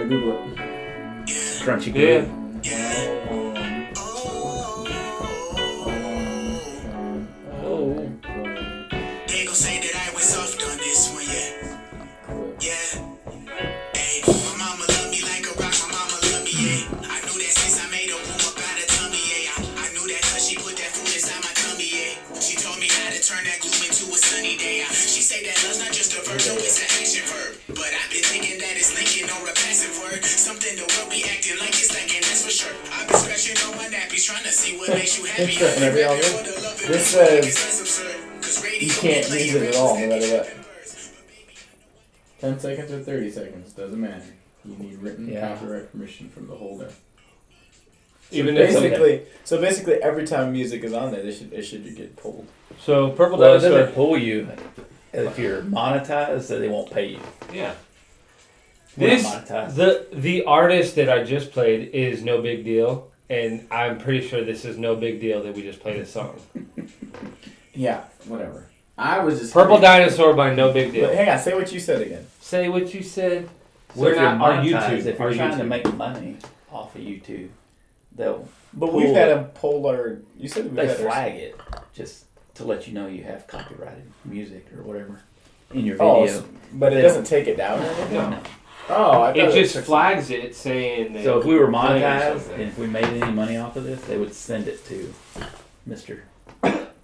gonna Google it. Crunchy good. They gon' say that I was soft on this one, yeah. Hey, my mama love me like a rock, my mama love me, yeah. I knew that since I made a womb up out of tummy, yeah. I knew that cause she put that food inside my tummy, yeah. She taught me how to turn that gloom into a sunny day. She say that love's not just a verb, no, it's an action verb. But I've been thinking that it's linking or a passive word. Something the world be acting like it's lacking, that's for sure. I've been scratching on my nappies, trying to see what makes you happy. This says you can't use it at all, no matter what. 10 seconds or 30 seconds, doesn't matter. You need written copyright permission from the holder. So basically, every time music is on there, it should get pulled. So Purple Well, it Dinosaur doesn't pull you if you're monetized, so they won't pay you. Yeah. We're not monetized. The artist that I just played is No Big Deal, and I'm pretty sure this is no big deal that we just played a song. Yeah, whatever. I was just Purple Dinosaur by No Big Deal. But hang on, say what you said again. Say what you said. So We're if not you're on monetized, YouTube. if you're trying to make money off of YouTube, they'll But we've had a polar. You said we've they had flag it just to let you know you have copyrighted music or whatever in your video. But it doesn't take it down or anything? No. Oh, I thought It just flags it saying that. So if we were playing monetized something. and if we made any money off of this, they would send it to Mr.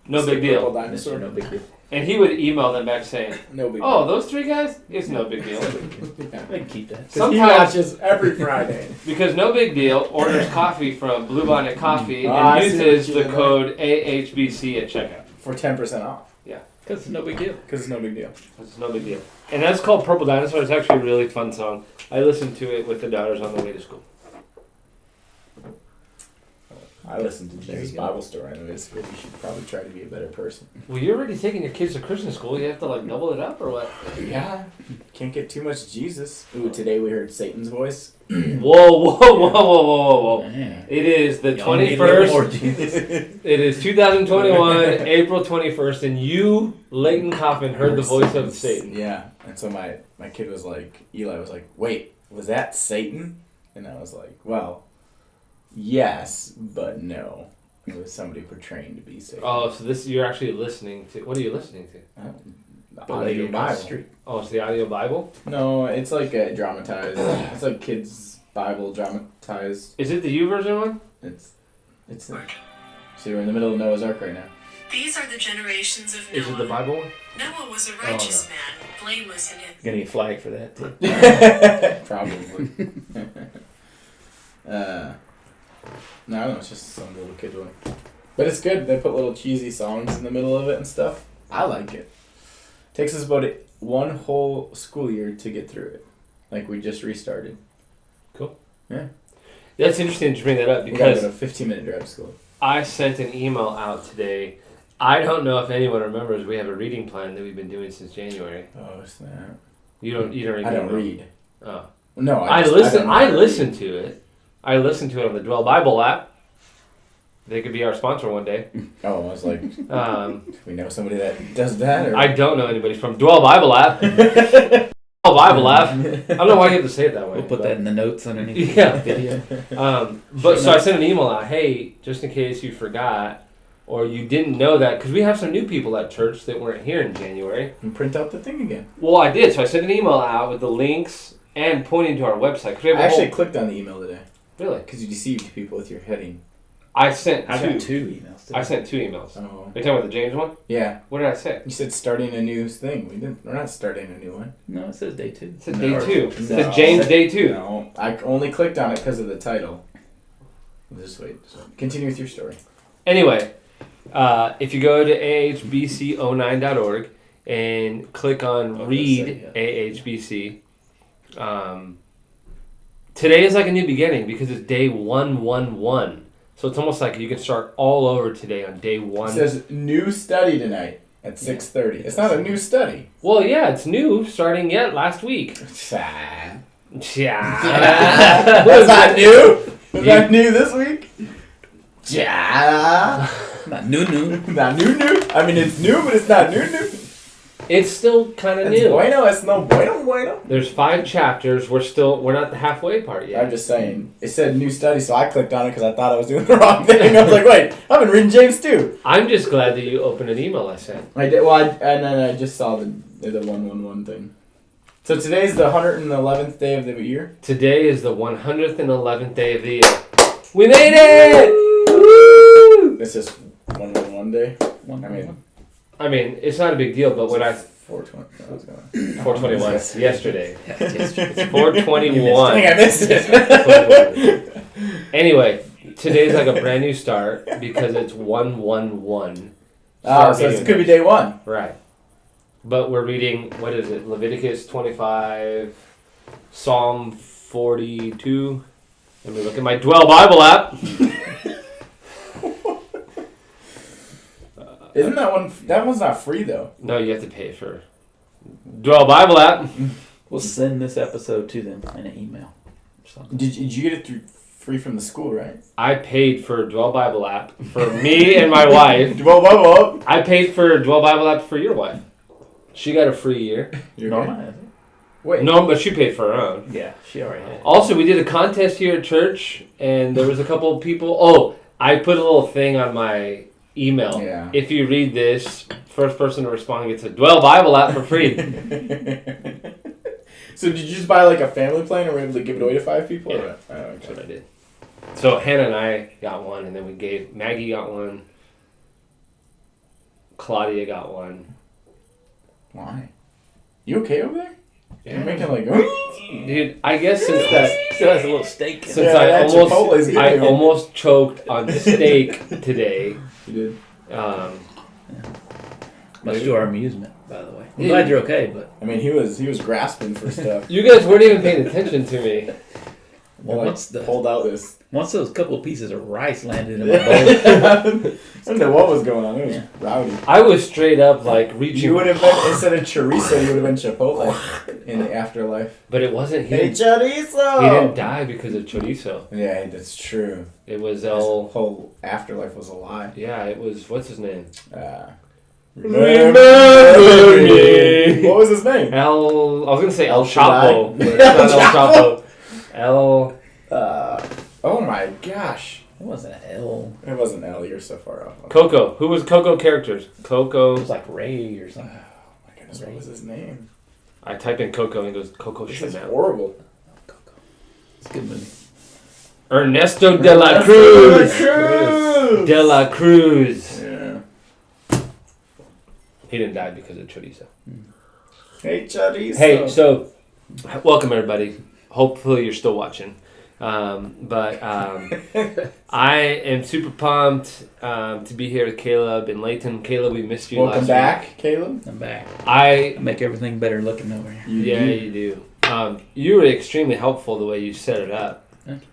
No Big Deal. Mr. No Big Deal. And he would email them back saying, No big "Oh, those three guys? It's no big deal." They can keep that. He Sometimes, watches every Friday. because No Big Deal orders coffee from Blue Bonnet Coffee I and see uses what the you did code AHBC at checkout. For 10% off. Because it's no big deal. Because it's no big deal. It's no big deal. And that's called Purple Dinosaur. It's actually a really fun song. I listened to it with the daughters on the way to school. I listened to There Jesus you go. Bible Story on the way to school. You should probably try to be a better person. Well, you're already taking your kids to Christian school. You have to like double it up or what? Yeah. Can't get too much Jesus. Ooh, today we heard Satan's voice. Whoa. Man. It is the Y'all need a little more 21st. Jesus. It is 2021, April 21st, and you, Leighton Coffin, heard the voice of Satan. Yeah. And so my kid was like, Eli was like, wait, was that Satan? And I was like, well, yes, but no. It was somebody portraying to be Satan. Oh, so this you're actually listening to. What are you listening to? The audio Bible. Oh, it's the audio Bible? No, it's like a dramatized. It's like kids' Bible dramatized. Is it the U version one? It's. See, we're in the middle of Noah's Ark right now. These are the generations of Noah. Is it the Bible one? Noah was a righteous man, blameless in him. Gonna get flagged for that too. Probably. No, I don't know. It's just some little kid one. But it's good. They put little cheesy songs in the middle of it and stuff. I like it. Takes us about one whole school year to get through it. Like we just restarted. Cool. Yeah. That's interesting to bring that up We got because a 15-minute drive to school. I sent an email out today. I don't know if anyone remembers we have a reading plan that we've been doing since January. Oh, snap. You don't remember? I don't read. Oh. No, I listen to it. I listen to it on the Dwell Bible app. They could be our sponsor one day. Oh, I was like, Um, we know somebody that does that? Or? I don't know anybody from Dwell Bible app. Dwell Bible app. I don't know why you have to say it that way. We'll put that in the notes underneath Yeah. the video. But so I sent an email out. Hey, just in case you forgot or you didn't know that, because we have some new people at church that weren't here in January. And print out the thing again. Well, I did. So I sent an email out with the links and pointing to our website. 'Cause we have I a actually whole- clicked on the email today. Really? Because you deceived people with your heading. I sent I got two. 2 emails. I sent 2 emails. Oh. Are you talking about the James one? Yeah. What did I say? You said starting a new thing. We're not starting a new one. No, it says day 2. It said No. day 2. It No. said James day 2. No, I only clicked on it because of the title. Just wait. Continue with your story. Anyway, if you go to ahbc09.org and click on Read AHBC, today is like a new beginning because it's day 111. So it's almost like you can start all over today on day 1. It says new study tonight at 6:30. It's not a new study. Well, yeah, it's new, starting yet last week. Yeah. Yeah. That's not new. Is that new this week? Yeah. Not new. Not new. I mean, it's new, but it's not new. It's still kind of It's new. bueno. It's no bueno. There's 5 chapters. We're not the halfway part yet. I'm just saying. It said new study, so I clicked on it because I thought I was doing the wrong thing. I was like, wait, I've been reading James too. I'm just glad that you opened an email I sent. I did. Well, and then I just saw the 111 thing. So today's the 111th day of the year. Today is the 111th day of the year. We made it! Woo! It's just 111 day. I mean, it's not a big deal, but when I 420. I was going. 421 yesterday. Yesterday. It's 421. Dang, I missed it. Anyway, today's like a brand new start because it's 111. Oh, so it could be day 1. Right. But we're reading, what is it? Leviticus 25, Psalm 42. Let me look at my Dwell Bible app. Isn't that one? That one's not free though. No, you have to pay for Dwell Bible app. We'll send this episode to them in an email. Or something. Did you get it free from the school, right? I paid for Dwell Bible app for me and my wife. Dwell Bible. I paid for Dwell Bible app for your wife. She got a free year. Norma. Wait. No, but she paid for her own. Yeah, she already had. Also, we did a contest here at church, and there was a couple of people. Oh, I put a little thing on my email. Yeah. If you read this, first person to respond gets a Dwell Bible app for free. So did you just buy like a family plan, or were you able to give it away to 5 people? Yeah. Or what? Oh, That's okay. what I did. So Hannah and I got one, and then we gave Maggie got one. Claudia got one. Why? You okay over there? Yeah. You're making like. Dude, I guess since that Still has a little steak in it. since Yeah, I that Chipotle's good. almost choked on steak today. You did. Much to our amusement, by the way. I'm Yeah. glad you're okay, but I mean, he was grasping for stuff. You guys weren't even paying attention to me. well, Like, once pulled out this. those couple of pieces of rice landed in my bowl, I don't know what was going on. It was rowdy. I was straight up like reaching. You would have been, instead of chorizo, you would have been Chipotle in the afterlife. But it wasn't. Hey, chorizo! He didn't die because of chorizo. Yeah, that's true. It was His whole afterlife was a lie. Yeah, it was. What's his name? Remember me. What was his name? I was gonna say El Shaddai? Chapo, but it's not El Chapo. El. Oh my gosh. it wasn't an L. It wasn't L. You're so far off. Coco. Who was Coco characters? It Coco. was like Ray or something. Oh my goodness, what was his name? I type in Coco and it goes Coco This is Chanel. horrible. It's a good movie. Ernesto de la Cruz. De la Cruz. Yeah. He didn't die because of chorizo. Hey, chorizo. Hey, so welcome everybody. Hopefully you're still watching. I am super pumped to be here with Caleb and Layton. Caleb, we missed you Welcome last back, Caleb. I'm back. I Make everything better looking over here. you do. You were extremely helpful the way you set it up. Thank you.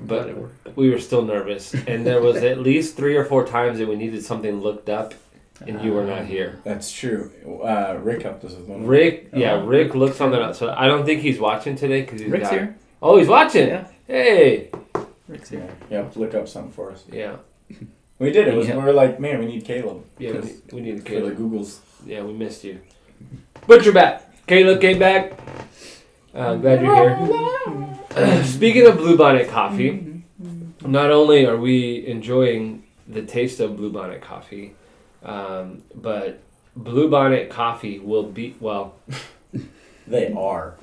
But Glad it worked. we were still nervous, and there was at least 3 or 4 times that we needed something looked up, and you were not here. That's true. Rick helped us with one. Rick looked something up. So I don't think he's watching today because he's Rick's got- here. Oh, he's watching. Yeah. Hey. Rick's Yeah, here. yeah. Look up something for us. Yeah. We did. It was. Yeah. We were like, man, we need Caleb. Yeah. We need For the Caleb. Googles. Yeah, we missed you. But you're back. Caleb came back. Glad you're here. Speaking of Bluebonnet coffee, not only are we enjoying the taste of Bluebonnet coffee, but Bluebonnet coffee will be, well, They are.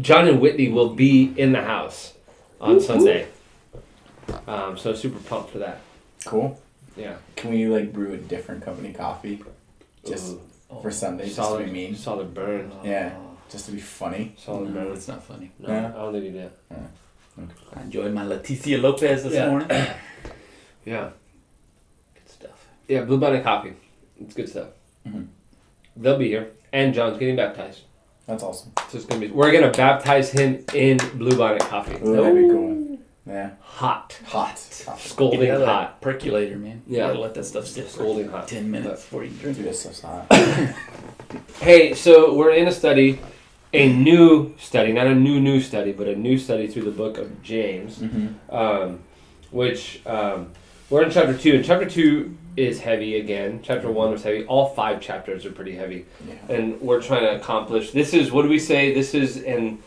John and Whitney will be in the house on Sunday. So super pumped for that. Cool. Yeah. Can we like brew a different company coffee, just Ooh. for Sunday, just to Solid, be mean? solid burn. Yeah, just to be funny. Solid No, burn. it's not funny. No, Yeah. I don't think you did. I enjoyed my Leticia Lopez this morning. Yeah. Good stuff. Yeah, Bluebonnet coffee. It's good stuff. Mhm. They'll be here. And John's getting baptized. That's awesome. So it's gonna be. We're gonna baptize him in Bluebonnet coffee. Ooh, that'd be cool. Yeah. Hot, Hot. scalding Get out of that hot, percolator, man. Yeah. You gotta let that stuff sit for scalding hot. 10 minutes before you drink Dude, it. this stuff's hot. Hey, so we're in a study, a new study, not a new study, but a new study through the book of James, Mm-hmm. which We're in chapter 2, and chapter 2 is heavy again. Chapter 1 was heavy. All 5 chapters are pretty heavy. Yeah. And we're trying to accomplish... This is, what do we say? This is an...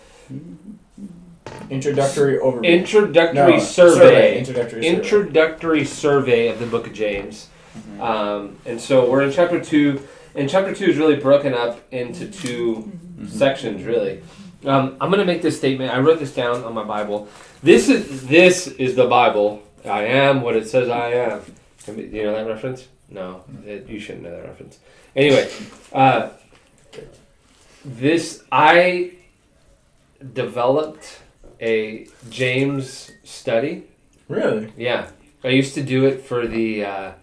Introductory overview. Introductory survey. Introductory survey of the book of James. And so we're in chapter 2, and chapter 2 is really broken up into 2 sections, really. I'm going to make this statement. I wrote this down on my Bible. This is the Bible. I am what it says I am. Do you know that reference? No, you shouldn't know that reference. Anyway, I developed a James study. Really? Yeah. I used to do it for the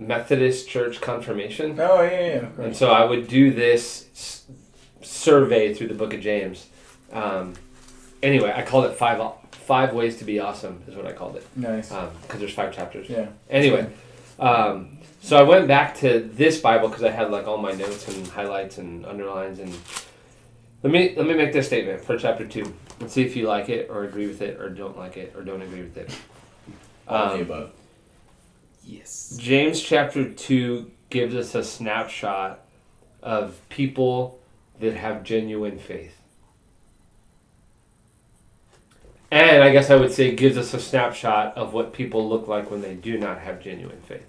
Methodist Church confirmation. Oh, yeah. Of course. And so I would do this survey through the book of James. Anyway, I called it Five Ways to Be Awesome is what I called it. Nice. Because there's 5 chapters. Yeah. Anyway, so I went back to this Bible because I had like all my notes and highlights and underlines, and let me make this statement for chapter 2 and see if you like it or agree with it or don't like it or don't agree with it. All the above. Yes. James chapter 2 gives us a snapshot of people that have genuine faith. And I guess I would say gives us a snapshot of what people look like when they do not have genuine faith.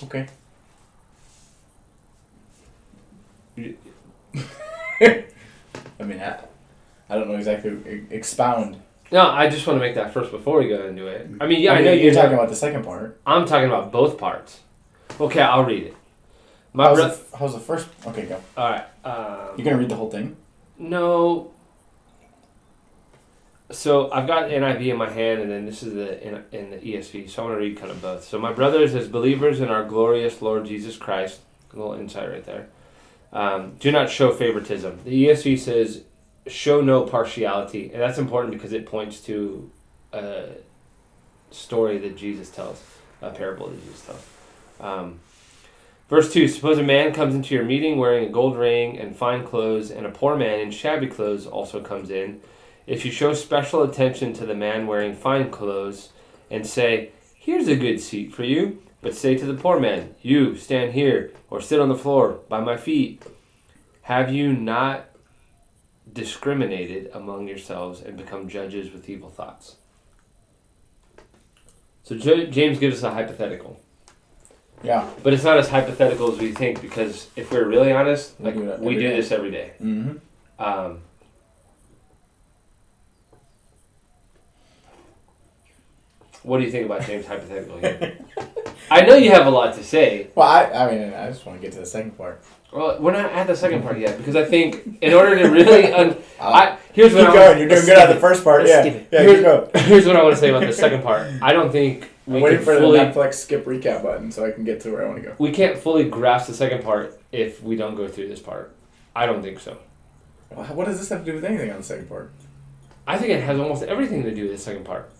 Okay. I mean, I don't know exactly. Expound. No, I just want to make that first before we go into it. I mean, I know you're talking about the second part. I'm talking about both parts. Okay, I'll read it. How's the first? Okay, go. All right. You're gonna read the whole thing? No. So I've got NIV in my hand, and then this is in the ESV. So I want to read kind of both. So my brothers, as believers in our glorious Lord Jesus Christ, a little insight right there. Do not show favoritism. The ESV says, "Show no partiality," and that's important because it points to a story that Jesus tells, a parable that Jesus tells. Verse 2, suppose a man comes into your meeting wearing a gold ring and fine clothes, and a poor man in shabby clothes also comes in. If you show special attention to the man wearing fine clothes and say, "Here's a good seat for you," but say to the poor man, "You, stand here, or sit on the floor by my feet," have you not discriminated among yourselves and become judges with evil thoughts? So James gives us a hypothetical. Yeah. But it's not as hypothetical as we think, because if we're really honest, We do this every day. Mm-hmm. What do you think about James' hypothetical here? I know you have a lot to say. Well, I mean, I just want to get to the second part. Well, we're not at the second part yet, because I think in order to really... here's what keep going. You're doing good on the first part. Yeah, keep going. Here's what I want to say about the second part. I don't think I'm waiting for the Netflix skip recap button so I can get to where I want to go. We can't fully grasp the second part if we don't go through this part. I don't think so. Well, what does this have to do with anything on the second part? I think it has almost everything to do with the second part.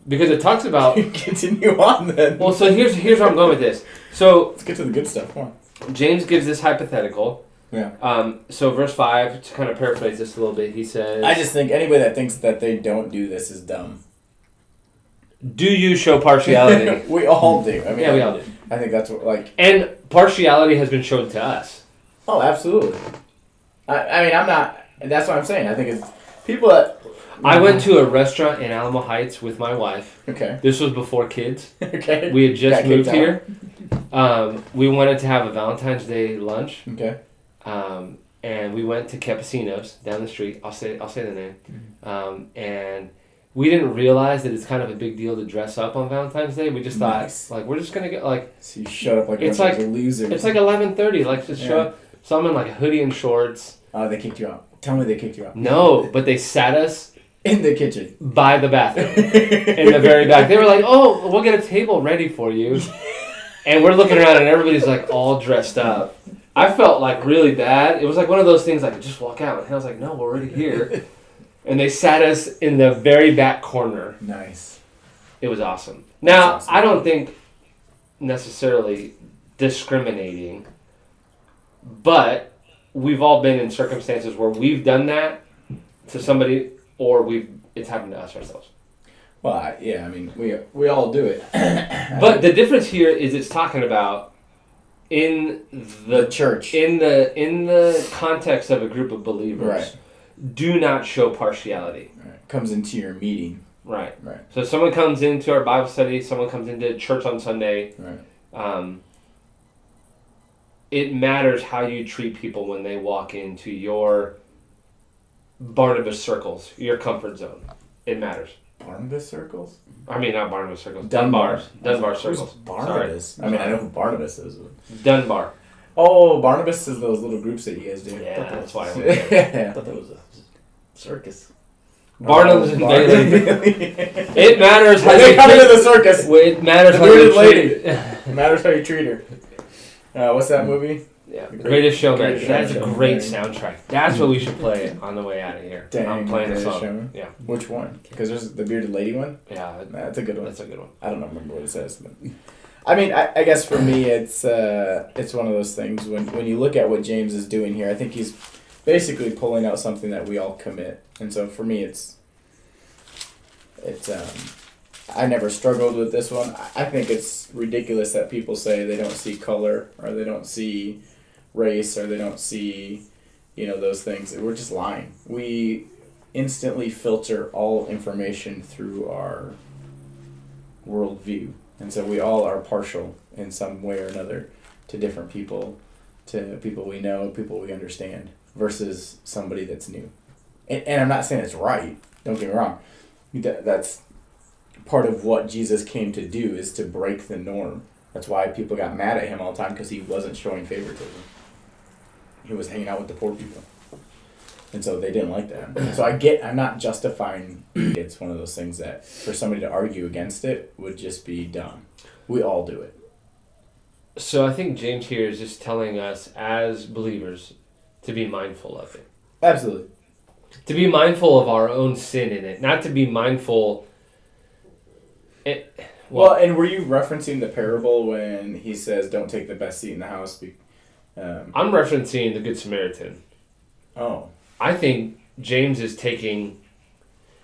Because it talks about... Continue on then. Well, so here's where I'm going with this. So let's get to the good stuff. Come on. James gives this hypothetical. Yeah. So verse 5, to kind of paraphrase this a little bit, he says... I just think anybody that thinks that they don't do this is dumb. Do you show partiality? We all do. I mean, yeah, we all do. I think that's what, like... And partiality has been shown to us. Oh, absolutely. I mean, I'm not... That's what I'm saying. I think it's... People that... I went to a restaurant in Alamo Heights with my wife. Okay. This was before kids. Okay. We had just moved here. We wanted to have a Valentine's Day lunch. Okay. And we went to Campesinos down the street. I'll say the name. And we didn't realize that it's kind of a big deal to dress up on Valentine's Day. We just thought, like, we're just gonna get like. So you showed up like it's a loser. It's like 11:30. Like, just show up. So I'm in like a hoodie and shorts. Oh, they kicked you out. Tell me they kicked you out. No, but they sat us in the kitchen by the bathroom in the very back. They were like, "Oh, we'll get a table ready for you," and we're looking around and everybody's like all dressed up. I felt like really bad. It was like one of those things like just walk out, and I was like, "No, we're already here," and they sat us in the very back corner. Nice. It was awesome. Now awesome. I don't think necessarily discriminating, but we've all been in circumstances where we've done that to somebody, or it's happened to us ourselves. Well, yeah, I mean, we all do it. But the difference here is it's talking about in The church. in the context of a group of believers. Right. Do not show partiality. Right. Comes into your meeting. Right. Right. So someone comes into our Bible study, someone comes into church on Sunday. Right. It matters how you treat people when they walk into your Barnabas circles, your comfort zone. It matters. Barnabas circles? I mean, not Barnabas circles. Dunbar. Dunbar Who's circles. Barnabas? Sorry. I mean, I know who Barnabas is. Dunbar. Oh, Barnabas is those little groups that you guys do. Yeah, that's why I went there. I Yeah. thought that was a circus. Barnum's and Bailey. It It matters how they you come into treat. the circus. It matters The how you bearded treat. It matters how you treat her. What's that movie? Yeah, The Greatest Showman. Greatest That's a Showman. great soundtrack. That's what we should play on the way out of here. Dang, I'm playing the Greatest song. Showman? Yeah, Which one? Because there's the bearded lady one. yeah, That's a good one. that's a good one. I don't remember what it says. But I mean, I guess for me, it's one of those things. When you look at what James is doing here, I think he's basically pulling out something that we all commit. And so for me, it's I never struggled with this one. I think it's ridiculous that people say they don't see color or they don't see race or they don't see, those things. We're just lying. We instantly filter all information through our worldview. And so we all are partial in some way or another to different people, to people we know, people we understand, versus somebody that's new. And I'm not saying it's right. Don't get me wrong. That's part of what Jesus came to do, is to break the norm. That's why people got mad at him all the time, because he wasn't showing favoritism. He was hanging out with the poor people. And so they didn't like that. So I'm not justifying. It's one of those things that for somebody to argue against it would just be dumb. We all do it. So I think James here is just telling us as believers to be mindful of it. Absolutely. To be mindful of our own sin in it, not to be mindful. Well, and were you referencing the parable when he says, "Don't take the best seat in the house"? I'm referencing the Good Samaritan. Oh. I think James is taking.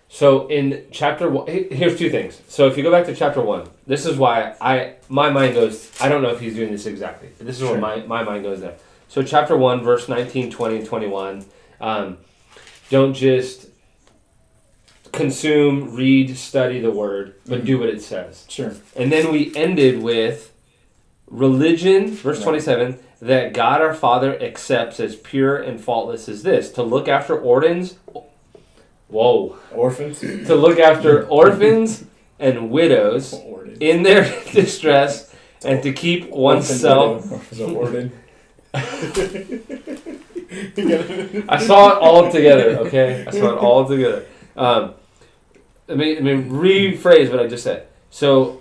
So in chapter 1, here's two things. So if you go back to chapter 1, this is why my mind goes. I don't know if he's doing this exactly, but this is where my mind goes there. So chapter 1, verse 19, 20, and 21. Don't just consume, read, study the word, but do what it says. Sure. And then we ended with religion, verse 27, that God our Father accepts as pure and faultless as this: to look after orphans. Whoa. Orphans? To look after orphans and widows in their distress, and to keep oneself. I saw it all together, okay? I saw it all together. Let me rephrase what I just said. So,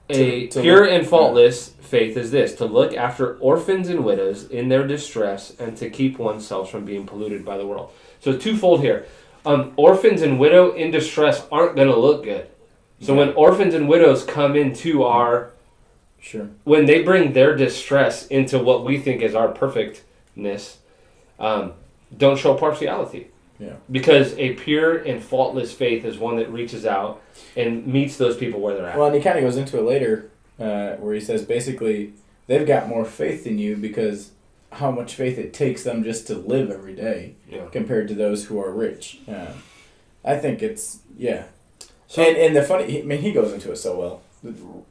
a pure and faultless faith is this: to look after orphans and widows in their distress, and to keep oneself from being polluted by the world. So, twofold here. Orphans and widow in distress aren't going to look good. So when orphans and widows come into our... Sure. When they bring their distress into what we think is our perfectness, don't show partiality. Yeah. Because a pure and faultless faith is one that reaches out and meets those people where they're at. Well, and he kind of goes into it later where he says basically they've got more faith than you because how much faith it takes them just to live every day compared to those who are rich. I think it's, So, and the funny, he goes into it so well.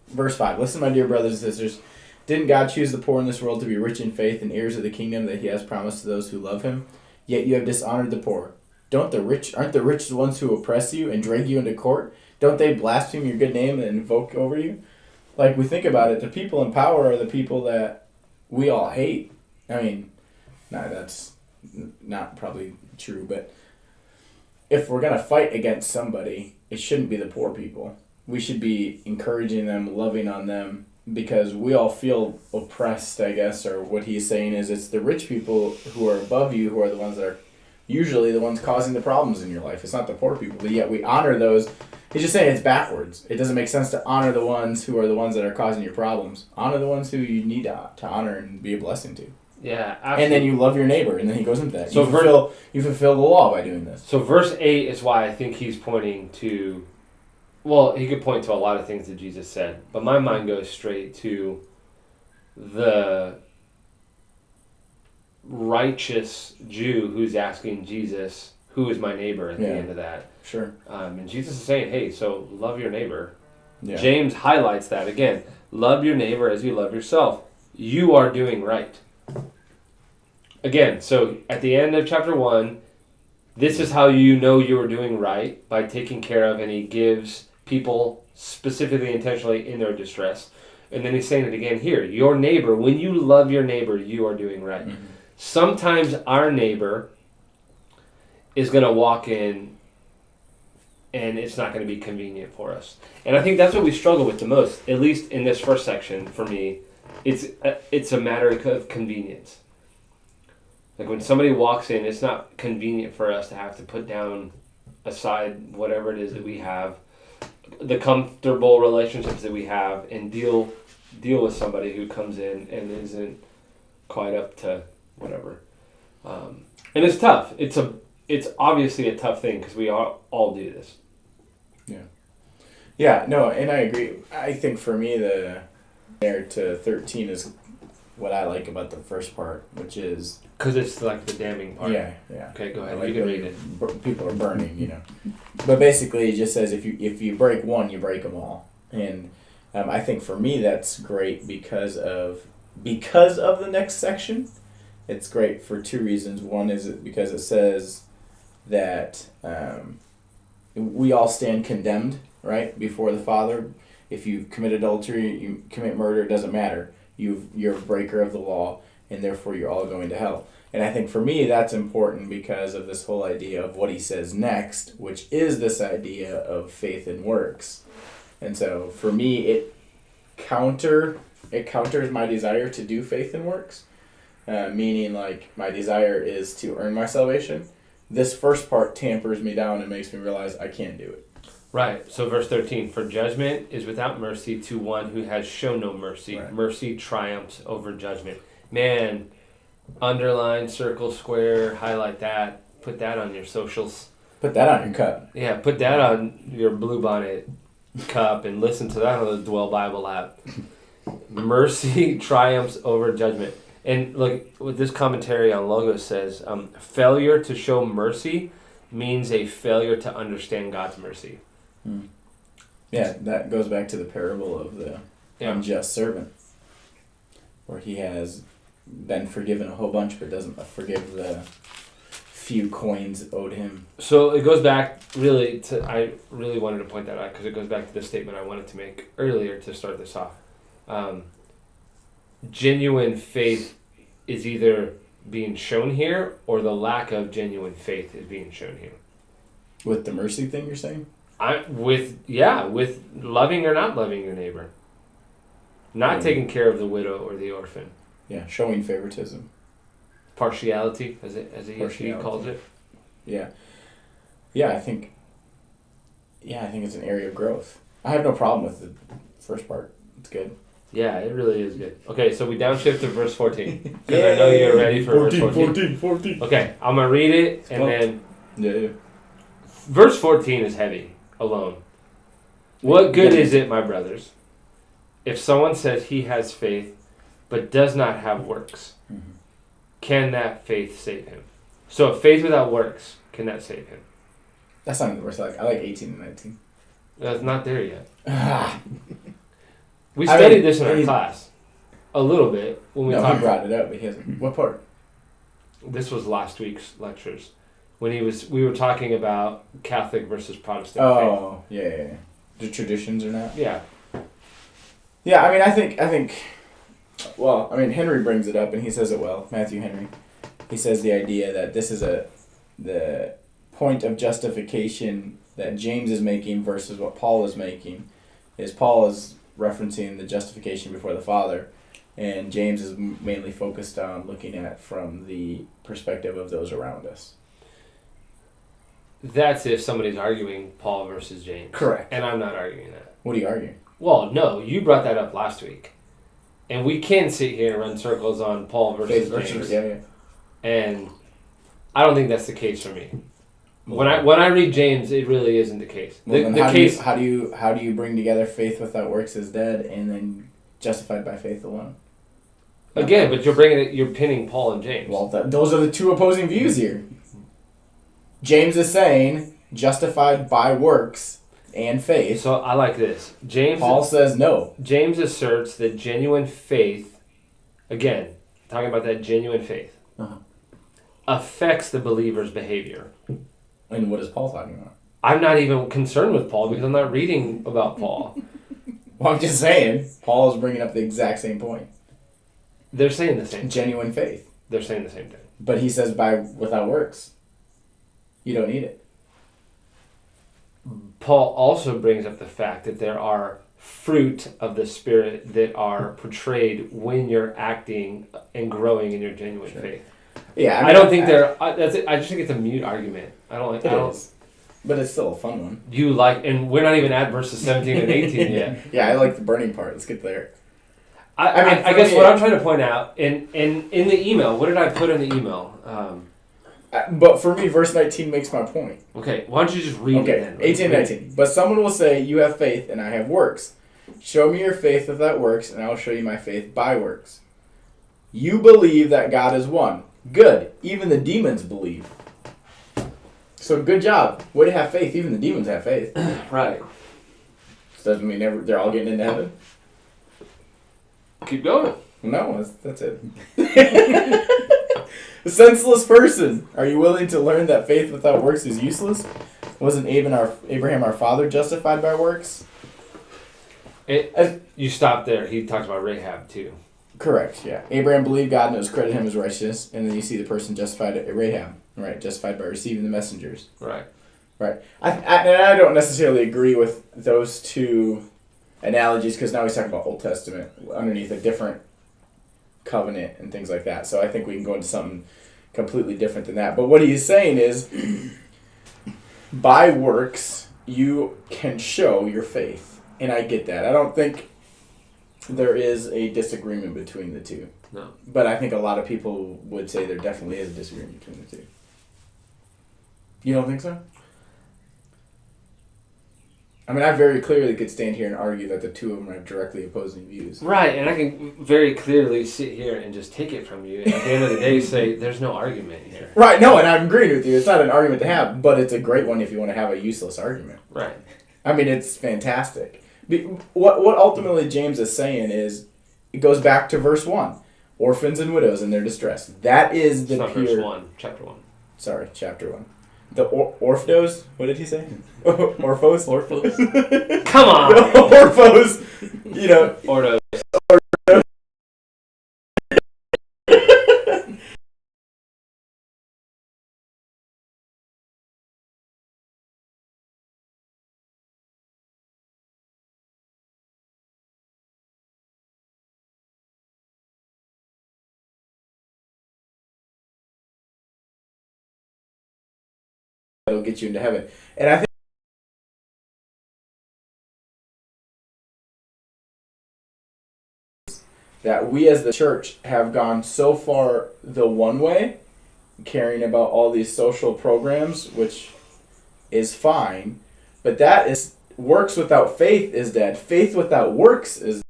Verse 5, listen, my dear brothers and sisters, didn't God choose the poor in this world to be rich in faith and heirs of the kingdom that he has promised to those who love him? Yet you have dishonored the poor. Aren't the rich the ones who oppress you and drag you into court? Don't they blaspheme your good name and invoke over you? Like, we think about it, the people in power are the people that we all hate. I mean, that's not probably true, but if we're going to fight against somebody, it shouldn't be the poor people. We should be encouraging them, loving on them, because we all feel oppressed, I guess, or what he's saying is it's the rich people who are above you who are the ones that are usually the ones causing the problems in your life. It's not the poor people, but yet we honor those. He's just saying it's backwards. It doesn't make sense to honor the ones who are the ones that are causing your problems. Honor the ones who you need to honor and be a blessing to. Yeah, absolutely. And then you love your neighbor, and then he goes into that. So you fulfill the law by doing this. So verse 8 is why I think he's pointing to Well, he could point to a lot of things that Jesus said, but my mind goes straight to the righteous Jew who's asking Jesus, who is my neighbor at the end of that. Sure. And Jesus is saying, hey, so love your neighbor. Yeah. James highlights that again. Love your neighbor as you love yourself. You are doing right. Again, so at the end of chapter 1, this is how you know you are doing right, by taking care of, and he gives people specifically, intentionally in their distress. And then he's saying it again here. Your neighbor, when you love your neighbor, you are doing right. Mm-hmm. Sometimes our neighbor is going to walk in and it's not going to be convenient for us. And I think that's what we struggle with the most, at least in this first section for me. It's a matter of convenience. Like when somebody walks in, it's not convenient for us to have to put down aside whatever it is that we have, the comfortable relationships that we have, and deal with somebody who comes in and isn't quite up to whatever. And it's tough. It's obviously a tough thing because we all do this. Yeah, no, and I agree. I think for me, the there to 13 is what I like about the first part, which is... Because it's like the damning part. Yeah. Okay, go ahead. Like you can read it. People are burning, But basically, it just says if you break one, you break them all. And I think for me, that's great because of the next section. It's great for two reasons. One is because it says that we all stand condemned, right, before the Father. If you commit adultery, you commit murder, it doesn't matter. You're a breaker of the law, and therefore you're all going to hell. And I think for me that's important because of this whole idea of what he says next, which is this idea of faith and works. And so for me, it counters my desire to do faith and works, meaning like my desire is to earn my salvation. This first part tampers me down and makes me realize I can't do it. Right. So verse 13, for judgment is without mercy to one who has shown no mercy. Right. Mercy triumphs over judgment. Man, underline, circle, square, highlight that. Put that on your socials. Put that on your cup. Yeah, put that on your Bluebonnet cup and listen to that on the Dwell Bible app. Mercy triumphs over judgment. And look, what this commentary on Logos says, failure to show mercy means a failure to understand God's mercy. Yeah, that goes back to the parable of the unjust servant, where he has been forgiven a whole bunch but doesn't forgive the few coins owed him. So it goes back really to, I really wanted to point that out because it goes back to the statement I wanted to make earlier to start this off. Genuine faith is either being shown here or the lack of genuine faith is being shown here. With the mercy thing you're saying? With loving or not loving your neighbor. Not taking care of the widow or the orphan. Yeah, showing favoritism. Partiality, as he calls it. Yeah. Yeah, I think it's an area of growth. I have no problem with the first part. It's good. Yeah, it really is good. Okay, so we downshift to verse 14. Because I know you're ready for verse 14. Okay, I'm going to read it and then... Yeah. Verse 14 is heavy, alone. What good is it, my brothers, if someone says he has faith but does not have works? Mm-hmm. Can that faith save him? So if faith without works, can that save him? That's not the worst. I like 18 and 19. That's not there yet. We studied this in our class a little bit when we talked. He brought it up, but he hasn't. What part? This was last week's lectures when we were talking about Catholic versus Protestant faith. Oh, yeah. The traditions or not? Yeah. Yeah, I mean, I think. Well, I mean, Henry brings it up, and he says it well. Matthew Henry. He says the idea that this is the point of justification that James is making versus what Paul is making. Paul is referencing the justification before the Father, and James is mainly focused on looking at from the perspective of those around us. That's if somebody's arguing Paul versus James. Correct. And I'm not arguing that. What are you arguing? Well, no, you brought that up last week. And we can sit here and run circles on Paul versus James. Yeah. And I don't think that's the case for me. When I read James, it really isn't the case. Well, The case. how do you bring together faith without works is dead, and then justified by faith alone? Again, but you're pinning Paul and James. Well, those are the two opposing views here. James is saying justified by works and faith. So I like this. Paul says no. James asserts that genuine faith, again, talking about that genuine faith, affects the believer's behavior. And what is Paul talking about? I'm not even concerned with Paul because I'm not reading about Paul. Well, I'm just saying, Paul is bringing up the exact same point. They're saying the same thing. Genuine faith. They're saying the same thing. But he says without works. You don't need it. Paul also brings up the fact that there are fruit of the Spirit that are portrayed when you're acting and growing in your genuine faith. Yeah, I don't think they're. That's it. I just think it's a mute argument. I don't like. It is, but it's still a fun one. You like, and we're not even at verses 17 and 18 yet. Yeah, I like the burning part. Let's get there. I guess what I'm trying to point out in the email. What did I put in the email? But for me, verse 19 makes my point. Okay, why don't you just read it then? 18 and 19. But someone will say, you have faith and I have works. Show me your faith without works, and I will show you my faith by works. You believe that God is one. Good. Even the demons believe. So good job. Way to have faith. Even the demons have faith. Right. Doesn't mean they're all getting into heaven. Keep going. No, that's it. A senseless person. Are you willing to learn that faith without works is useless? Wasn't Abraham our father justified by works? You stop there. He talks about Rahab too. Correct, yeah. Abraham believed God and it was credited him as righteousness, and then you see the person justified at Rahab, right? Justified by receiving the messengers. Right. Right. I don't necessarily agree with those two analogies because now he's talking about Old Testament underneath a different covenant and things like that. So I think we can go into something completely different than that. But what he is saying is, by works, you can show your faith. And I get that. I don't think there is a disagreement between the two. No. But I think a lot of people would say there definitely is a disagreement between the two. You don't think so? I mean, I very clearly could stand here and argue that the two of them are directly opposing views. Right, and I can very clearly sit here and just take it from you. And at the end of the day, say there's no argument here. Right, no, and I'm agreeing with you. It's not an argument to have, but it's a great one if you want to have a useless argument. Right. I mean, it's fantastic. What ultimately James is saying is, it goes back to verse 1. Orphans and widows in their distress. That is the pure... verse 1, chapter 1. Sorry, chapter 1. The orphos? What did he say? Orphos? Orphos? Come on! Orphos! You know... Ordos. That'll get you into heaven. And I think that we as the church have gone so far the one way, caring about all these social programs, which is fine, but that is works without faith is dead. Faith without works is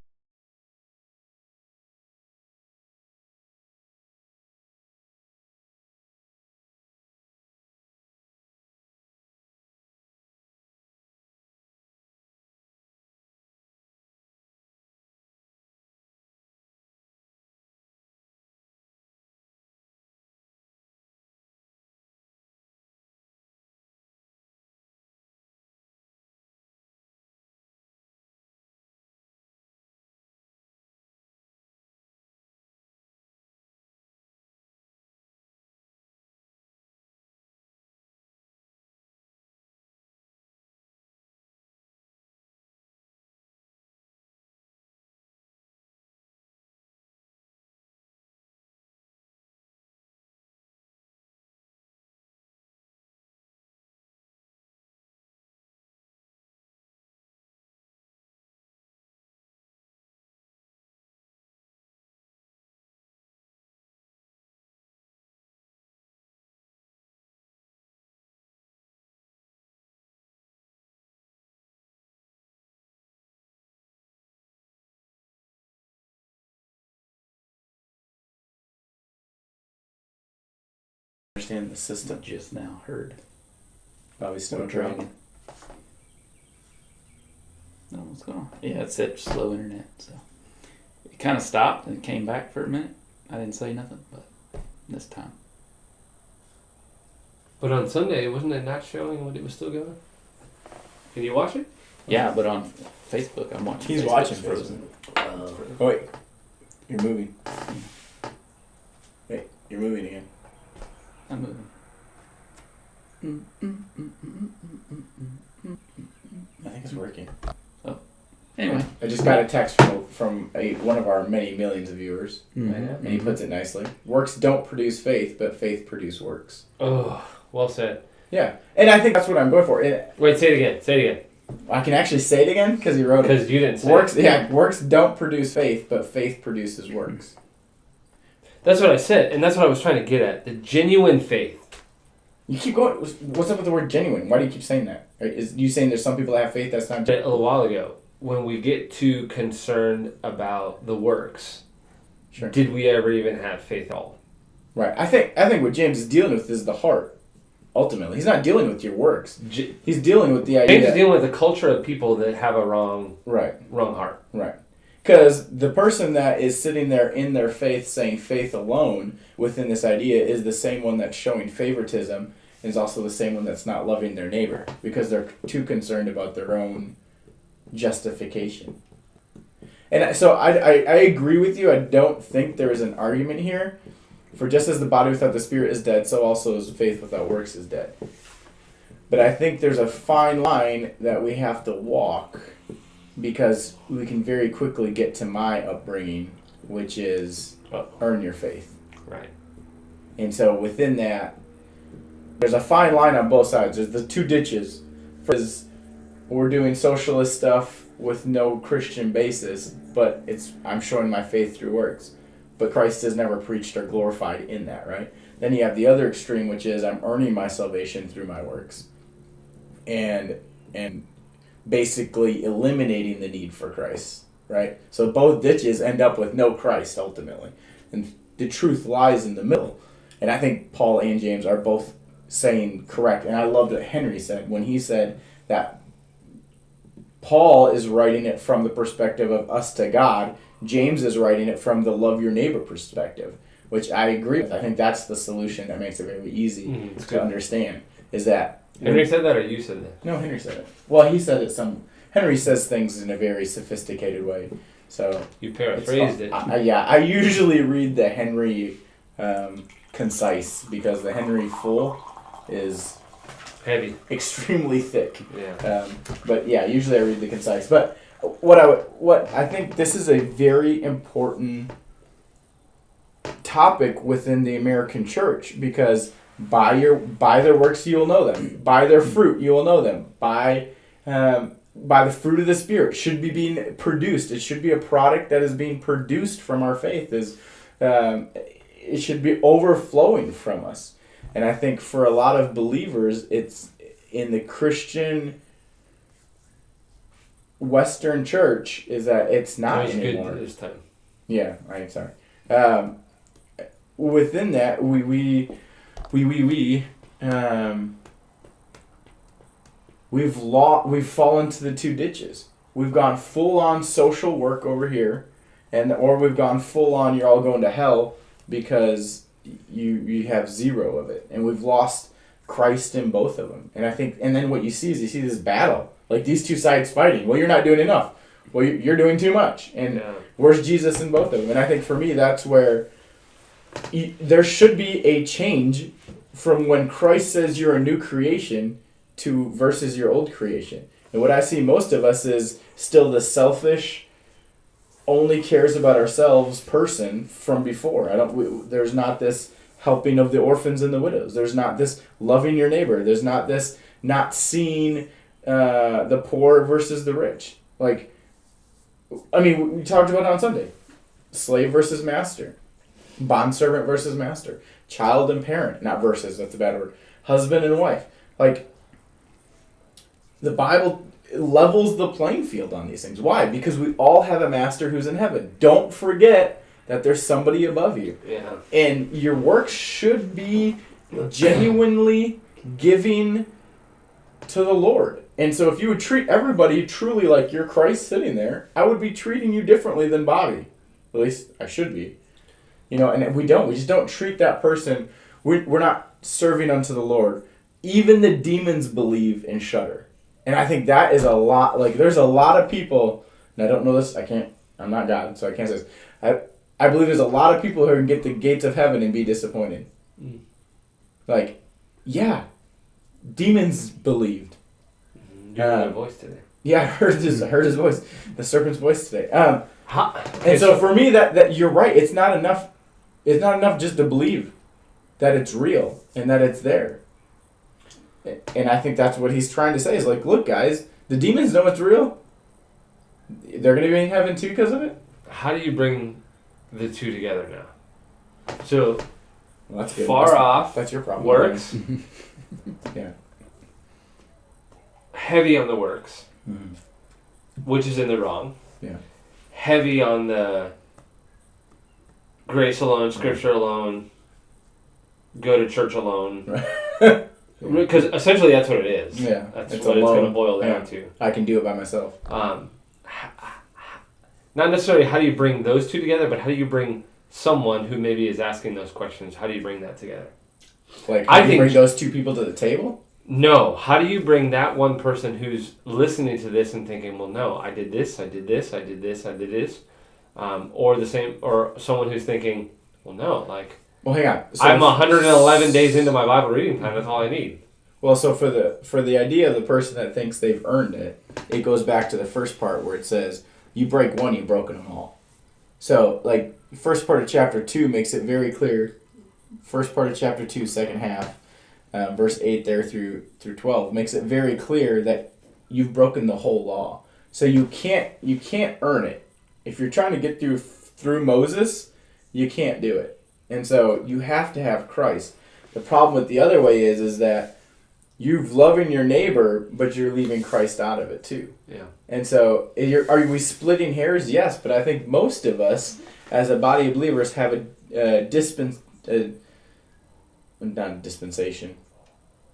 understand the system. Just now heard. Bobby Or Stone Dragon. No, what's going on? Yeah, it said slow internet, so it kind of stopped and came back for a minute. I didn't say nothing, but this time. But on Sunday, wasn't it not showing when it was still going? Can you watch it? Yeah, but on Facebook, I'm watching. He's Facebook's watching frozen. Oh wait, you're moving. Wait, you're moving again. I'm moving. I think it's working. Anyway, I just got a text from one of our many millions of viewers, and he puts it nicely. Works don't produce faith, but faith produce works. Oh, well said. Yeah, and I think that's what I'm going for. Wait, say it again. Say it again. I can actually say it again because he wrote it. Because you didn't say Works, it. yeah, works don't produce faith, but faith produces works. That's what I said, and that's what I was trying to get at. The genuine faith. You keep going. What's up with the word genuine? Why do you keep saying that? Is you saying there's some people that have faith that's not A genuine? little while ago, when we get too concerned about the works, Sure. did we ever even have faith at all? Right. I think what James is dealing with is the heart. Ultimately, he's not dealing with your works. He's dealing with the idea. James is dealing with a culture of people that have a wrong heart. Right. Because the person that is sitting there in their faith saying faith alone within this idea is the same one that's showing favoritism and is also the same one that's not loving their neighbor because they're too concerned about their own justification. And so I agree with you. I don't think there is an argument here. For just as the body without the spirit is dead, so also is faith without works is dead. But I think there's a fine line that we have to walk because we can very quickly get to my upbringing, which is earn your faith. Right. And so within that, there's a fine line on both sides. There's the two ditches. First, we're doing socialist stuff with no Christian basis, but I'm showing my faith through works. But Christ is never preached or glorified in that, right? Then you have the other extreme, which is I'm earning my salvation through my works. And basically eliminating the need for Christ, right? So both ditches end up with no Christ, ultimately. And the truth lies in the middle. And I think Paul and James are both saying correct. And I loved what Henry said when he said that Paul is writing it from the perspective of us to God. James is writing it from the love your neighbor perspective, which I agree with. I think that's the solution that makes it very easy to understand. Is that Henry said that, or you said that? No, Henry said it. Well, he said it. Henry says things in a very sophisticated way. So you paraphrased it. I usually read the Henry concise because the Henry full is heavy, extremely thick. Yeah. But yeah, usually I read the concise. But what I think this is a very important topic within the American church because by their works you will know them. By their fruit you will know them. By the fruit of the Spirit should be being produced. It should be a product that is being produced from our faith. It should be overflowing from us. And I think for a lot of believers, it's in the Christian Western church is that it's not anymore. Good this time. Yeah, I'm sorry. Within that, we've fallen to the two ditches. We've gone full on social work over here, or we've gone full on you're all going to hell because you have zero of it, and we've lost Christ in both of them. And I think, and then what you see is this battle, like these two sides fighting. Well, you're not doing enough. Well, you're doing too much. And where's Jesus in both of them? And I think for me, that's where there should be a change from when Christ says you're a new creation to versus your old creation. And what I see most of us is still the selfish, only cares about ourselves person from before. There's not this helping of the orphans and the widows. There's not this loving your neighbor. There's not this not seeing the poor versus the rich. Like, I mean, we talked about it on Sunday. Slave versus master. Bondservant versus master. Child and parent. Not versus, that's a bad word. Husband and wife. Like, the Bible levels the playing field on these things. Why? Because we all have a master who's in heaven. Don't forget that there's somebody above you. Yeah. And your work should be genuinely giving to the Lord. And so if you would treat everybody truly like you're Christ sitting there, I would be treating you differently than Bobby. At least I should be. You know, and we don't. We just don't treat that person. We're not serving unto the Lord. Even the demons believe and shudder. And I think that is a lot. Like, there's a lot of people, and I don't know this, I'm not God, so I can't say this. I believe there's a lot of people who can get the gates of heaven and be disappointed. Like, yeah, demons believed. You heard my voice today. Yeah, I heard his voice, the serpent's voice today. And so for me, that you're right. It's not enough. It's not enough just to believe that it's real and that it's there. And I think that's what he's trying to say is like, look, guys, the demons know it's real. They're going to be in heaven too because of it. How do you bring the two together now? So, well, that's good. Far off. That's your problem. Works. Yeah. Heavy on the works, Mm-hmm. which is in the wrong. Yeah. Heavy on the grace alone, scripture alone, go to church alone. Right. Because essentially that's what it is. Yeah. That's It's what it's alone. going to boil down Yeah. to. I can do it by myself. Not necessarily how do you bring those two together, but how do you bring someone who maybe is asking those questions, how do you bring that together? Like, I how do you think- bring those two people to the table? No. How do you bring that one person who's listening to this and thinking, well, no, I did this, I did this, I did this, I did this, or the same, or someone who's thinking, well, no, like, Well, hang on. So I'm 111 days into my Bible reading time. That's all I need. Well, so for the idea of the person that thinks they've earned it, it goes back to the first part where it says, you break one, you've broken them all. So, like, first part of chapter 2 makes it very clear. First part of chapter 2, second half, verse 8 there through 12, makes it very clear that you've broken the whole law. So you can't earn it. If you're trying to get through Moses, you can't do it. And so you have to have Christ. The problem with the other way is that you're loving your neighbor, but you're leaving Christ out of it too. Yeah. And so, are we splitting hairs? Yes, but I think most of us, as a body of believers, have not dispensation,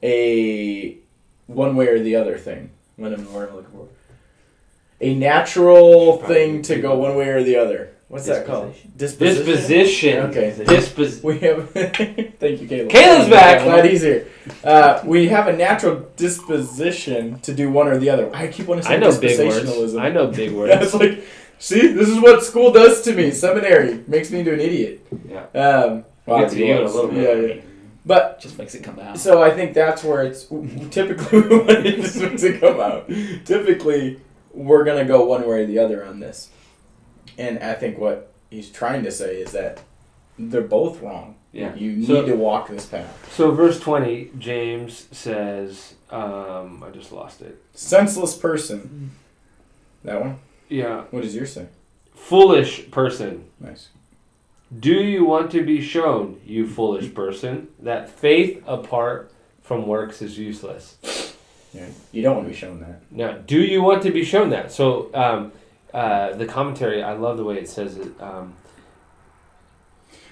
a one way or the other thing. What am I looking for? A natural thing to go one way or the other. What's that called? Disposition. Okay. We have. Thank you, Caleb. Caleb's back. Glad he's here. We have a natural disposition to do one or the other. I keep wanting to say I know big dispensationalism. words. I know big words. It's like, see, this is what school does to me. Seminary makes me into an idiot. Yeah. Well, Gets you in a little bit. Yeah. But Just makes it come out. so I think that's where it's typically when it just makes it come out. Typically, we're gonna go one way or the other on this, and I think what he's trying to say is that they're both wrong. Yeah. You need to walk this path. So verse 20, James says, I just lost it. Senseless person. That one. Yeah. What does yours say? Foolish person. Nice. Do you want to be shown, you foolish person, that faith apart from works is useless? Yeah. You don't want to be shown that. Now, do you want to be shown that? So, the commentary, I love the way it says it.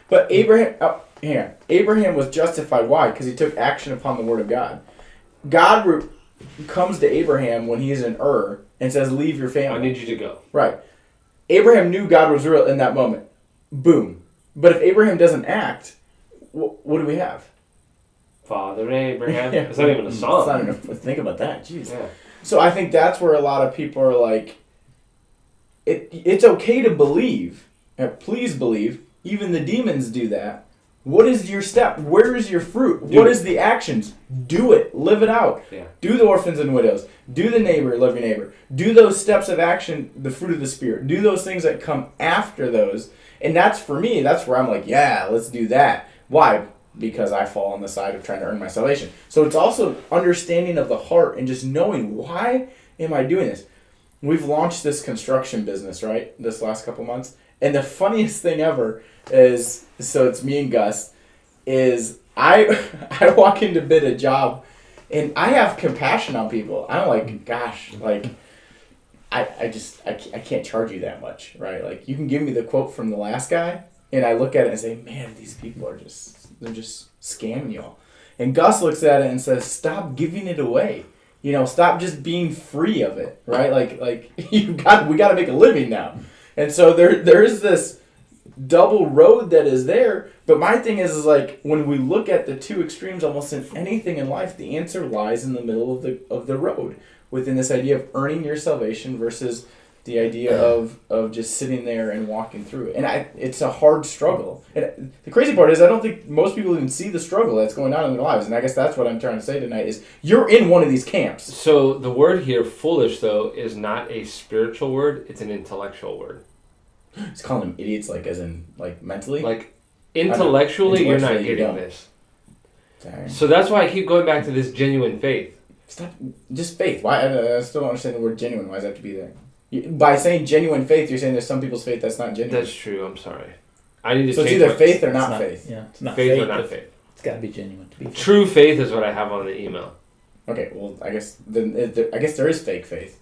But Abraham was justified. Why? Because he took action upon the word of God. God comes to Abraham when he's in Ur and says, leave your family. I need you to go. Right. Abraham knew God was real in that moment. Boom. But if Abraham doesn't act, what do we have? Father Abraham. Yeah. It's not even a song. It's not enough. Think about that. Jeez. Yeah. So I think that's where a lot of people are like, it's okay to believe. Please believe. Even the demons do that. What is your step? Where is your fruit? What is the actions? Do it. Live it out. Yeah. Do the orphans and widows. Do the neighbor, love your neighbor. Do those steps of action, the fruit of the Spirit. Do those things that come after those. And that's, for me, that's where I'm like, yeah, let's do that. Why? Because I fall on the side of trying to earn my salvation. So it's also understanding of the heart and just knowing, why am I doing this? We've launched this construction business, right, this last couple months. And the funniest thing ever is, so it's me and Gus, is I walk in to bid a job, and I have compassion on people. I'm like, gosh, like, I can't charge you that much, right? Like, you can give me the quote from the last guy, and I look at it and say, man, these people are they're just scamming y'all. And Gus looks at it and says, stop giving it away. You know, stop just being free of it, right? Like we got to make a living now. And so there is this double road that is there. But my thing is like when we look at the two extremes almost in anything in life, the answer lies in the middle of the road within this idea of earning your salvation versus the idea of just sitting there and walking through it. And it's a hard struggle. And the crazy part is I don't think most people even see the struggle that's going on in their lives. And I guess that's what I'm trying to say tonight is you're in one of these camps. So the word here, foolish, though, is not a spiritual word. It's an intellectual word. Just calling them idiots, like as in like mentally? Like intellectually you're not getting this. Sorry. So that's why I keep going back to this genuine faith. Stop. Just faith. Why? I still don't understand the word genuine. Why does that have to be there? By saying genuine faith, you're saying there's some people's faith that's not genuine. That's true. I'm sorry. I need to. So it's change either my- faith or not faith. Yeah, it's not faith or not faith. It's got to be genuine to be faith. True faith is what I have on the email. Okay, well, I guess there is fake faith,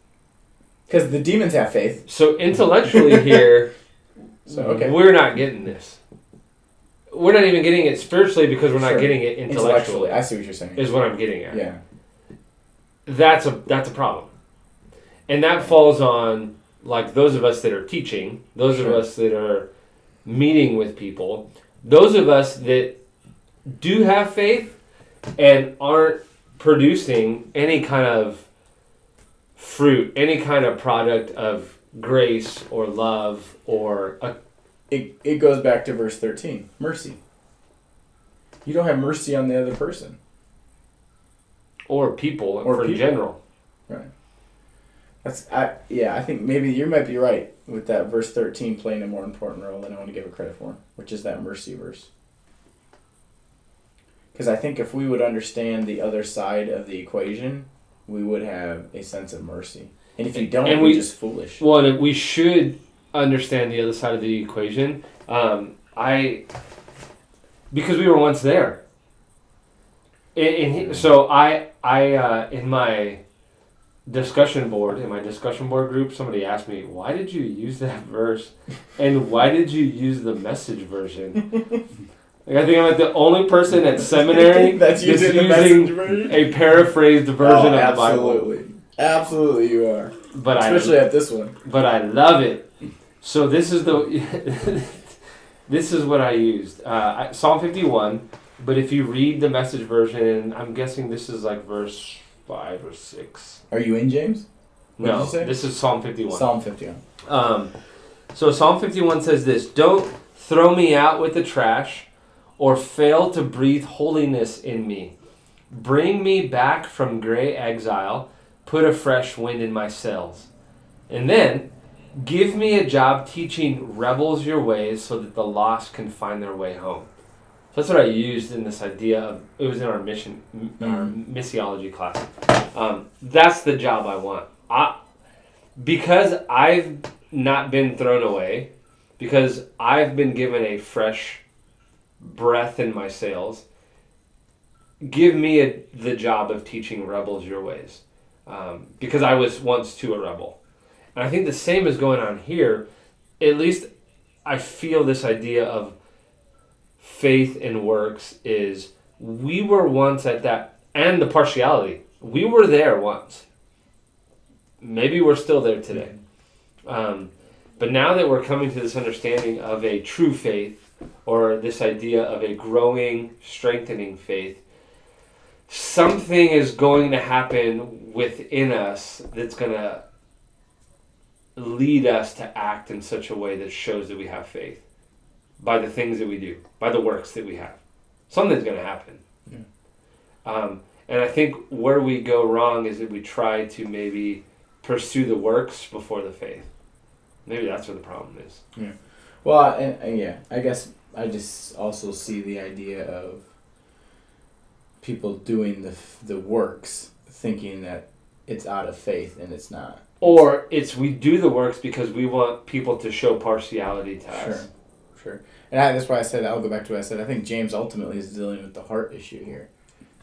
because the demons have faith. So intellectually here, So okay, we're not getting this. We're not even getting it spiritually because we're not Sure. getting it intellectually. I see what you're saying. Is what I'm getting at. Yeah. That's a problem, and that falls on like those of us that are teaching, those Sure. of us that are meeting with people, those of us that do have faith and aren't producing any kind of fruit, any kind of product of grace or love or a It goes back to verse 13. Mercy. You don't have mercy on the other person. or people Or for people. general. Right. I think maybe you might be right with that verse 13 playing a more important role than I want to give it credit for, which is that mercy verse. Because I think if we would understand the other side of the equation, we would have a sense of mercy. And if you don't, And we're we- just foolish. Well, and we should understand the other side of the equation. Because we were once there. So I in my discussion board group, somebody asked me, "Why did you use that verse, and why did you use the Message version?" Like, I think I'm like the only person at seminary That's using the Message version? a paraphrased version of the Bible. Absolutely. Absolutely you are. But Especially at this one. But I love it. So this is this is what I used. Psalm 51. But if you read the Message version, I'm guessing this is like verse 5 or 6. Are you in, James? What did No, you say? this is Psalm 51. Psalm 51. So Psalm 51 says this: "Don't throw me out with the trash, or fail to breathe holiness in me. Bring me back from gray exile. Put a fresh wind in my sails. And then, give me a job teaching rebels your ways so that the lost can find their way home." So that's what I used in this idea of, it was in our missiology class. That's the job I want. Because I've not been thrown away, because I've been given a fresh breath in my sails, give me the job of teaching rebels your ways. Because I was once too a rebel. And I think the same is going on here. At least I feel this idea of faith and works is we were once at that, and the partiality. We were there once. Maybe we're still there today. But now that we're coming to this understanding of a true faith, or this idea of a growing, strengthening faith, something is going to happen within us that's going to lead us to act in such a way that shows that we have faith by the things that we do, by the works that we have. Something's going to happen. Yeah. And I think where we go wrong is that we try to maybe pursue the works before the faith. Maybe that's where the problem is. Yeah. Well, and yeah, I guess I just also see the idea of people doing the works thinking that it's out of faith, and it's not. Or it's we do the works because we want people to show partiality to us. Sure. And that's why I said, I'll go back to what I said, I think James ultimately is dealing with the heart issue here.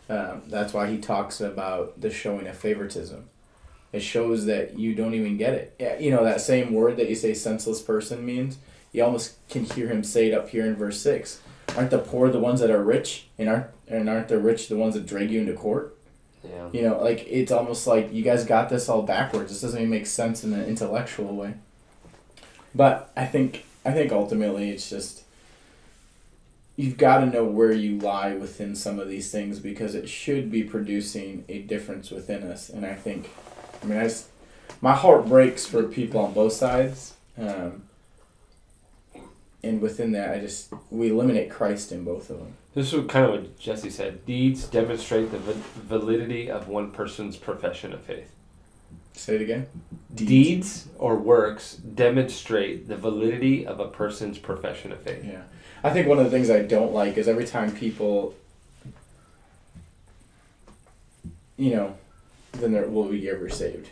That's why he talks about the showing of favoritism. It shows that you don't even get it. Yeah, you know, that same word that you say senseless person means, you almost can hear him say it up here in verse 6. aren't the poor the ones that are rich, and aren't the rich the ones that drag you into court? Yeah. You know, like, it's almost like you guys got this all backwards. This doesn't even make sense in an intellectual way. But I think ultimately it's just, you've got to know where you lie within some of these things, because it should be producing a difference within us. And I think, my heart breaks for people on both sides. And within that, we eliminate Christ in both of them. This is kind of what Jesse said. Deeds demonstrate the validity of one person's profession of faith. Say it again. Deeds or works demonstrate the validity of a person's profession of faith. Yeah. I think one of the things I don't like is every time people, then they're, were you ever saved?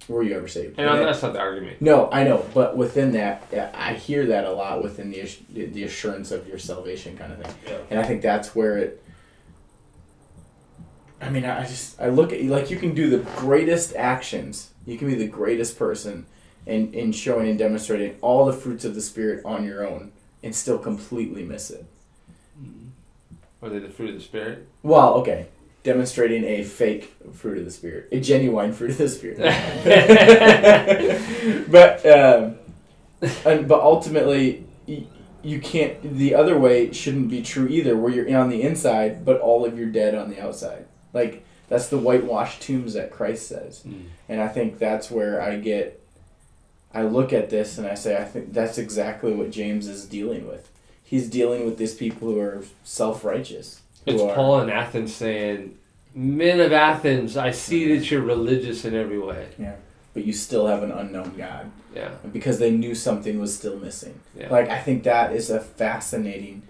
Were you ever saved? And that's not the argument. No, I know, but within that, I hear that a lot within the assurance of your salvation kind of thing. Yeah. And I think that's where it, I look at, like, you can do the greatest actions, you can be the greatest person in showing and demonstrating all the fruits of the Spirit on your own and still completely miss it. Are they the fruit of the Spirit? Well, okay. Demonstrating a fake fruit of the Spirit. A genuine fruit of the Spirit. But ultimately, you can't, the other way shouldn't be true either, where you're on the inside, but all of your dead on the outside. Like, that's the whitewashed tombs that Christ says. And I think that's where I look at this and I say, I think that's exactly what James is dealing with. He's dealing with these people who are self-righteous. It's Paul in Athens saying, "Men of Athens, I see that you're religious in every way." Yeah. But you still have an unknown God. Yeah. Because they knew something was still missing. Yeah. Like, I think that is a fascinating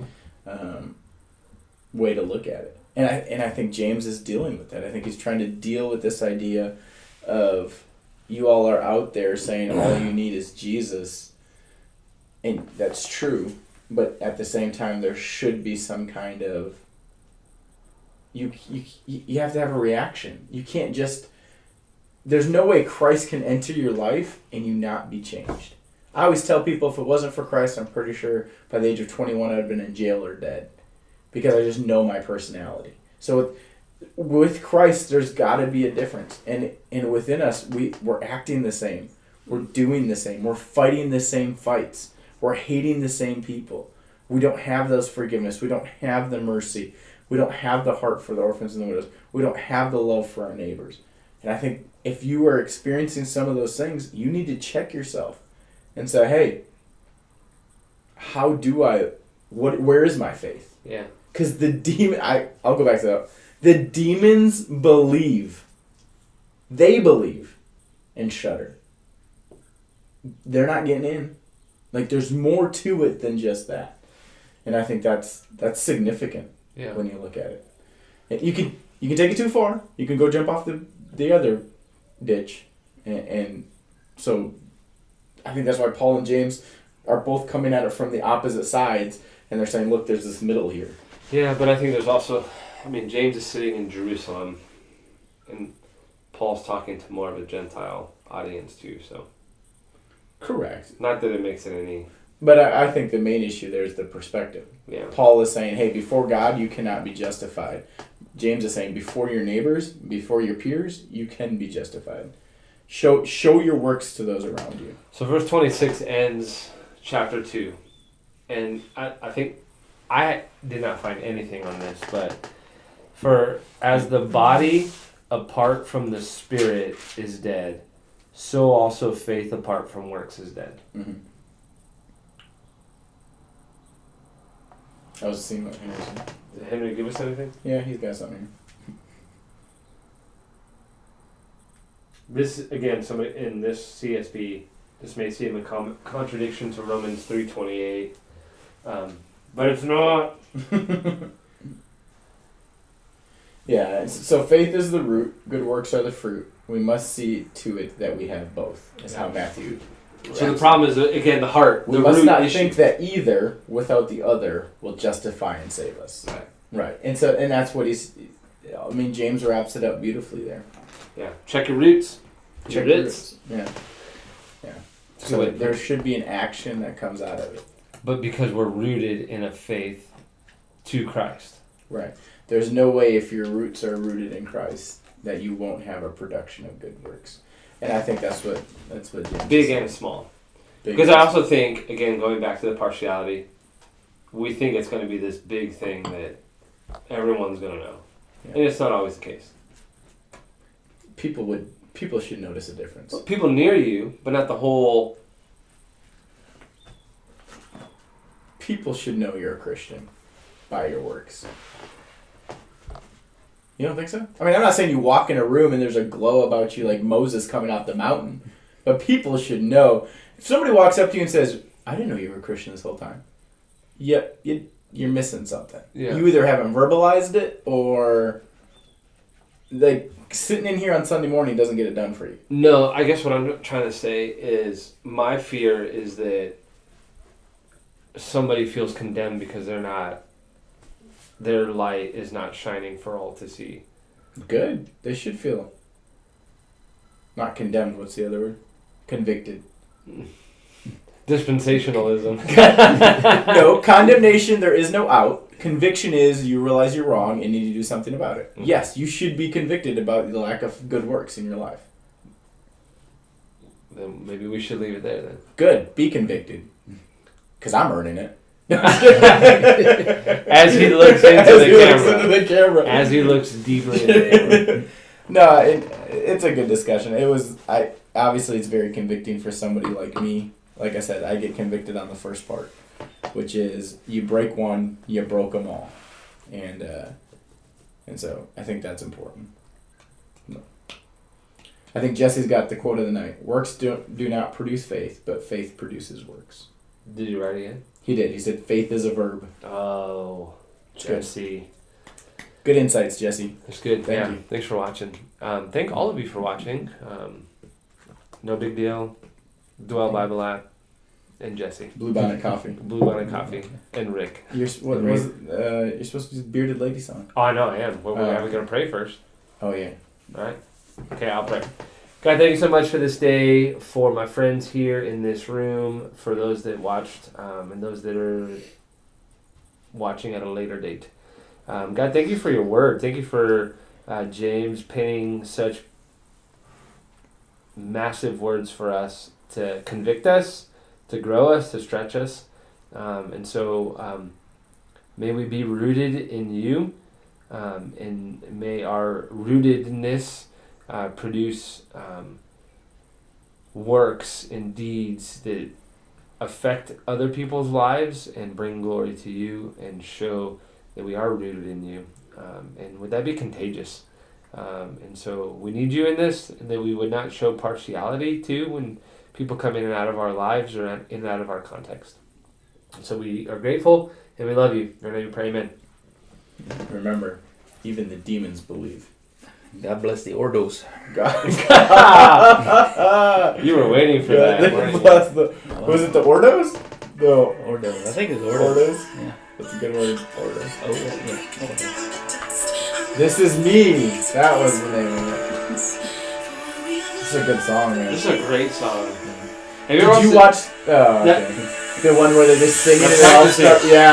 way to look at it. And I think James is dealing with that. I think he's trying to deal with this idea of, you all are out there saying all you need is Jesus. And that's true. But at the same time, there should be some kind of, you have to have a reaction. You can't just, there's no way Christ can enter your life and you not be changed. I always tell people, if it wasn't for Christ, I'm pretty sure by the age of 21 I'd have been in jail or dead, because I just know my personality. So with Christ, there's got to be a difference, and within us, we're acting the same, we're doing the same, we're fighting the same fights, we're hating the same people. We don't have those forgiveness, we don't have the mercy, we don't have the heart for the orphans and the widows, we don't have the love for our neighbors. And I think if you are experiencing some of those things, you need to check yourself and say, hey, how do where is my faith? Yeah. Because the demon, I'll go back to that. The demons believe. They believe and shudder. They're not getting in. Like, there's more to it than just that. And I think that's significant when you look at it. And you can take it too far. You can go jump off the other ditch. And so I think that's why Paul and James are both coming at it from the opposite sides. And they're saying, look, there's this middle here. Yeah, but I think there's also, James is sitting in Jerusalem, and Paul's talking to more of a Gentile audience too, so. Correct. Not that it makes it any... But I think the main issue there is the perspective. Yeah. Paul is saying, hey, before God, you cannot be justified. James is saying, before your neighbors, before your peers, you can be justified. Show your works to those around you. So verse 26 ends chapter 2. And I think I did not find anything on this, but for as the body apart from the spirit is dead, so also faith apart from works is dead. Mm-hmm. I was seeing what Henry said. Did Henry give us anything? Yeah, he's got something here. This, again, somebody in this CSB, this may seem a contradiction to Romans 3:28, but it's not. Yeah, so faith is the root, good works are the fruit. We must see to it that we have both, is how Matthew... So the problem is, again, the heart. We must not think that either without the other will justify and save us. Right. And that's what James wraps it up beautifully there. Yeah. Check your roots. Check your roots. Yeah. So there should be an action that comes out of it. But because we're rooted in a faith to Christ. Right. There's no way if your roots are rooted in Christ that you won't have a production of good works. And I think that's what James Big said. and small. Big Because and I also think, again, going back to the partiality, we think it's going to be this big thing that everyone's going to know. Yeah. And it's not always the case. People should notice a difference. People near you, but not the whole... People should know you're a Christian by your works. You don't think so? I mean, I'm not saying you walk in a room and there's a glow about you like Moses coming off the mountain, but people should know. If somebody walks up to you and says, I didn't know you were a Christian this whole time, you're missing something. Yeah. You either haven't verbalized it or like sitting in here on Sunday morning doesn't get it done for you. No, I guess what I'm trying to say is my fear is that somebody feels condemned because their light is not shining for all to see. Good. They should feel not condemned. What's the other word? Convicted. Dispensationalism. No, condemnation, there is no out. Conviction is you realize you're wrong and need to do something about it. Mhm. Yes, you should be convicted about the lack of good works in your life. Then maybe we should leave it there then. Good. Be convicted. Because I'm earning it. As he looks into the camera. camera. As he looks deeply into the camera. No, it's a good discussion. Obviously it's very convicting for somebody like me. Like I said, I get convicted on the first part, which is you break one, you broke them all, and so I think that's important. I think Jesse's got the quote of the night: "Works do not produce faith, but faith produces works." Did you write it in? He did. He said faith is a verb. Oh, Jesse. Good insights, Jesse. That's good. Thank yeah. you. Thanks for watching. Thank all of you for watching. No big deal. Dwell Bible app and Jesse. Blue Bonnet Coffee. Blue Bonnet Coffee and Rick. You're supposed to do Bearded Lady song. Oh, I know I am. Well, we're going to pray first. Oh yeah. All right. Okay, I'll pray. God, thank you so much for this day, for my friends here in this room, for those that watched, and those that are watching at a later date. God, thank you for your word. Thank you for James penning such massive words for us to convict us, to grow us, to stretch us. And so may we be rooted in you, and may our rootedness produce works and deeds that affect other people's lives and bring glory to you and show that we are rooted in you. And would that be contagious? And so we need you in this, and that we would not show partiality too when people come in and out of our lives or in and out of our context. And so we are grateful and we love you. In your name we pray, amen. Remember, even the demons believe. God bless the Ordos. God. You were waiting for that, weren't you? Bless was it the Ordos? No. Ordos. I think it's Ordos. Ordos? Yeah. That's a good word. Ordos. Oh, yeah. Ordos. This is me. That was the name of it. It's a good song, man. This is a great song. Have Did you watch? Oh, okay. The one where they just sing it and they all start. Yeah.